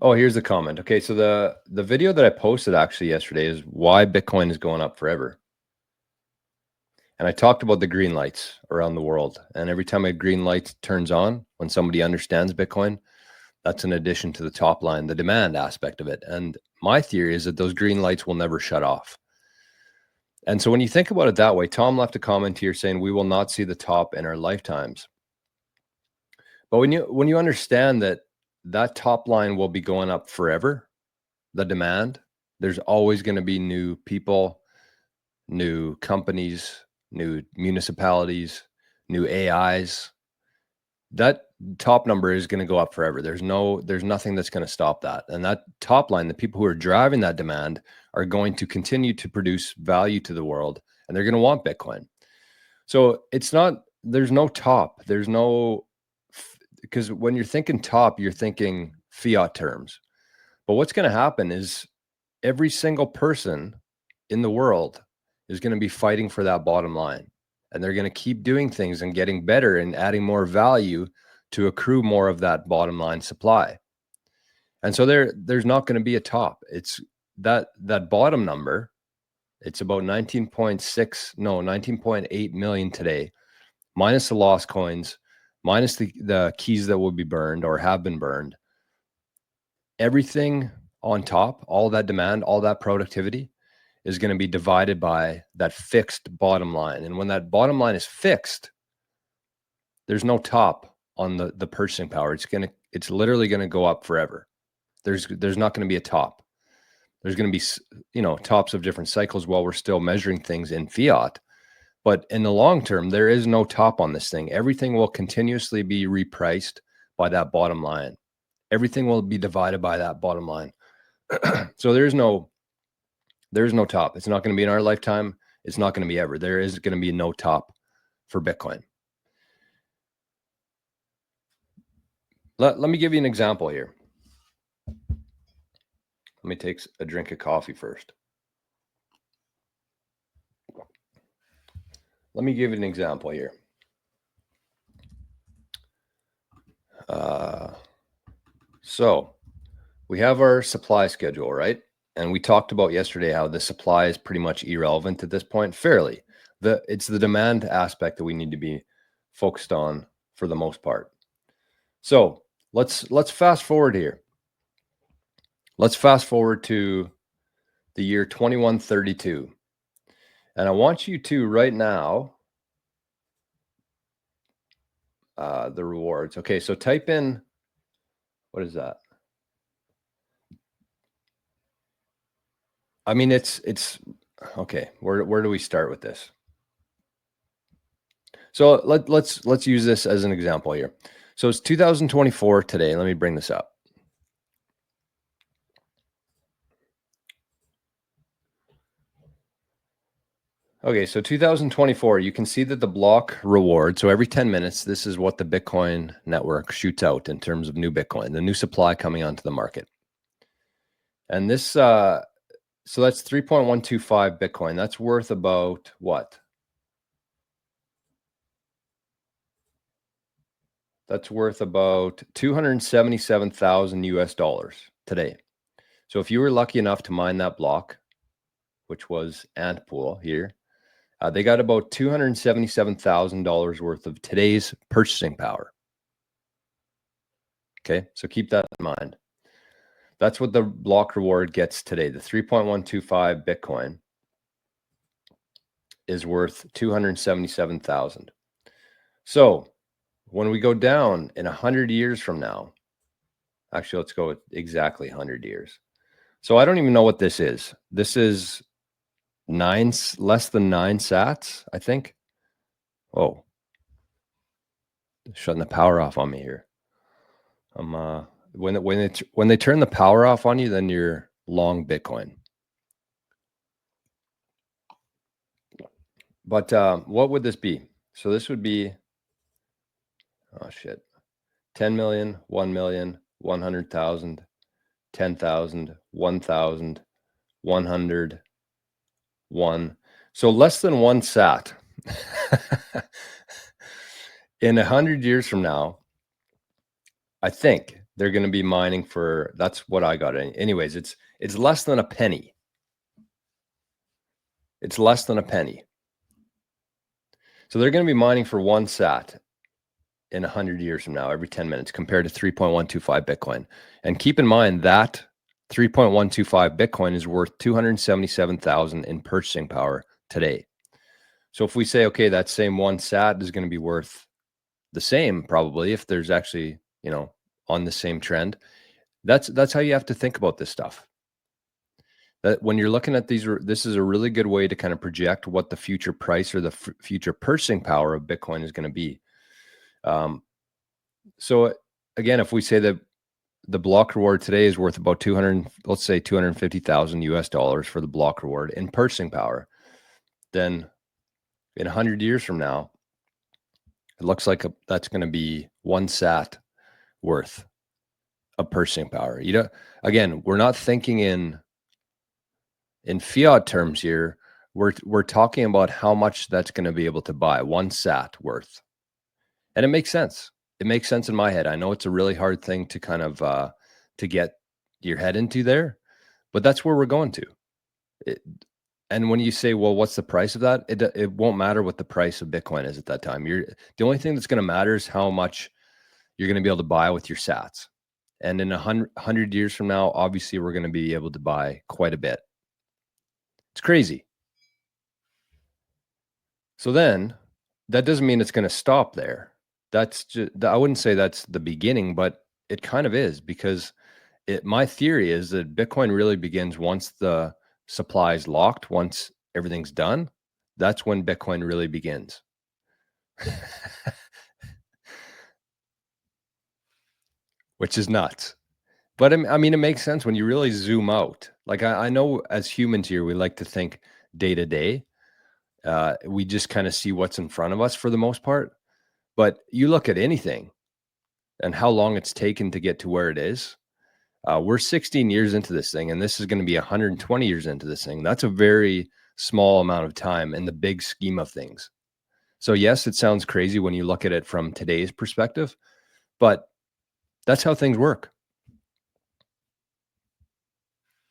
Oh, here's the comment. Okay, so the video that I posted actually yesterday is why Bitcoin is going up forever. And I talked about the green lights around the world. And every time a green light turns on, when somebody understands Bitcoin, that's an addition to the top line, the demand aspect of it. And my theory is that those green lights will never shut off. And so when you think about it that way, Tom left a comment here saying we will not see the top in our lifetimes. But when you understand that that top line will be going up forever, the demand, there's always going to be new people, new companies, new municipalities, new AIs. That top number is going to go up forever. There's nothing that's going to stop that. And that top line, the people who are driving that demand are going to continue to produce value to the world, and they're going to want Bitcoin. So there's no top. Because when you're thinking top, you're thinking fiat terms. But what's going to happen is every single person in the world is going to be fighting for that bottom line. And they're going to keep doing things and getting better and adding more value to accrue more of that bottom line supply. And so there's not going to be a top. It's that bottom number. It's about 19.8 million today, minus the lost coins, minus the keys that will be burned or have been burned. Everything on top, all that demand, all that productivity is going to be divided by that fixed bottom line. And when that bottom line is fixed, there's no top on the purchasing power. It's literally going to go up forever. There's not going to be a top. There's going to be, tops of different cycles while we're still measuring things in fiat. But in the long term, there is no top on this thing. Everything will continuously be repriced by that bottom line. Everything will be divided by that bottom line. So there's no top. It's not going to be in our lifetime. It's not going to be ever. There is going to be no top for Bitcoin. Let me give you an example here. Let me take a drink of coffee first. Let me give you an example here. So we have our supply schedule, right? And we talked about yesterday how the supply is pretty much irrelevant at this point, fairly. It's the demand aspect that we need to be focused on for the most part. So let's fast forward here. Let's fast forward to the year 2132. And I want you to right now, the rewards. Okay, so type in, what is that? I mean, it's okay. Where do we start with this? So let's use this as an example here. So it's 2024 today. Let me bring this up. Okay, so 2024, you can see that the block reward, so every 10 minutes, this is what the Bitcoin network shoots out in terms of new Bitcoin, the new supply coming onto the market. And this, so that's 3.125 Bitcoin. That's worth about what? That's worth about 277,000 US dollars today. So if you were lucky enough to mine that block, which was Antpool here, they got about $277,000 worth of today's purchasing power. Okay, so keep that in mind. That's what the block reward gets today. The 3.125 Bitcoin is worth 277,000. So when we go down in 100 years from now, actually, let's go with exactly 100 years. So I don't even know what this is. This is less than 9 sats, I think. Oh, shutting the power off on me here. When they turn the power off on you, then you're long Bitcoin. But what would this be? So this would be, oh shit, 10 million, 1 million, 100,000, 10,000, 1,000, 100, 1. So less than 1 sat. In 100 years from now, I think they're going to be mining for, that's what I got. Anyways, it's less than a penny. It's less than a penny. So they're going to be mining for 1 sat in 100 years from now, every 10 minutes, compared to 3.125 Bitcoin. And keep in mind that 3.125 Bitcoin is worth 277,000 in purchasing power today. So if we say, okay, that same 1 sat is going to be worth the same, probably, if there's actually, you know, on the same trend, that's how you have to think about this stuff. That when you're looking at these, this is a really good way to kind of project what the future price or the future purchasing power of Bitcoin is going to be. So again, if we say that the block reward today is worth about 200, let's say 250,000 US dollars for the block reward in purchasing power, then in 100 years from now, it looks like that's going to be 1 sat worth of purchasing power. You know, again, we're not thinking in fiat terms here. We're talking about how much that's going to be able to buy 1 sat worth. And it makes sense. It makes sense in my head. I know it's a really hard thing to kind of to get your head into there, but that's where we're going to. And when you say, well, what's the price of that? It won't matter what the price of Bitcoin is at that time. The only thing that's going to matter is how much you're going to be able to buy with your sats. And in 100 years from now, obviously, we're going to be able to buy quite a bit. It's crazy. So then that doesn't mean it's going to stop there. That's just, I wouldn't say that's the beginning, but it kind of is, because my theory is that Bitcoin really begins once the supply is locked, once everything's done. That's when Bitcoin really begins. Which is nuts. But I mean, it makes sense when you really zoom out. Like I know as humans here, we like to think day to day. We just kind of see what's in front of us for the most part. But you look at anything and how long it's taken to get to where it is. We're 16 years into this thing, and this is going to be 120 years into this thing. That's a very small amount of time in the big scheme of things. So yes, it sounds crazy when you look at it from today's perspective, but that's how things work.